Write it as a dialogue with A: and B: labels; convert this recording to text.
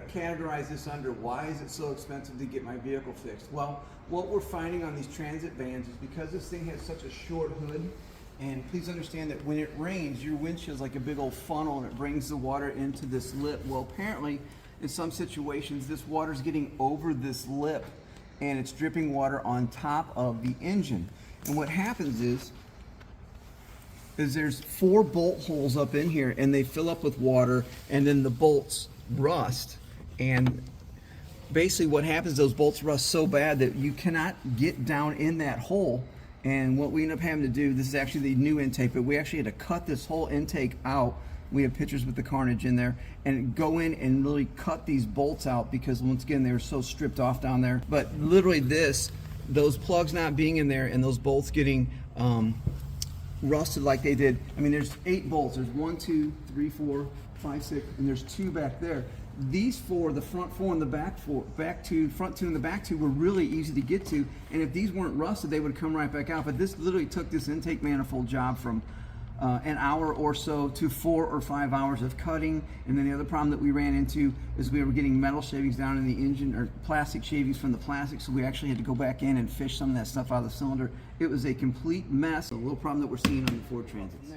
A: categorize this under why is it so expensive to get my vehicle fixed? Well, what we're finding on these transit vans is because this thing has such a short hood, and please understand that when it rains, your windshield is like a big old funnel and it brings the water into this lip. Well, apparently, in some situations, this water is getting over this lip and it's dripping water on top of the engine. And what happens is there's 4 bolt holes up in here and they fill up with water and then the bolts rust. And basically what happens, those bolts rust so bad that you cannot get down in that hole. And what we end up having to do, this is actually the new intake, but we actually had to cut this whole intake out. We have pictures with the carnage in there, and go in and really cut these bolts out because once again they were so stripped off down there. But literally those plugs not being in there and those bolts getting rusted like they did. I mean, there's 8 bolts. There's 1, 2, 3, 4, 5, 6, and there's 2 back there. These 4, the front 4 and the back 4, front 2 and the back 2 were really easy to get to. And if these weren't rusted, they would come right back out. But this literally took this intake manifold job from an hour or so to 4 or 5 hours of cutting. And then the other problem that we ran into is we were getting metal shavings down in the engine, or plastic shavings from the plastic, so we actually had to go back in and fish some of that stuff out of the cylinder. It was a complete mess. A little problem that we're seeing on the Ford Transits.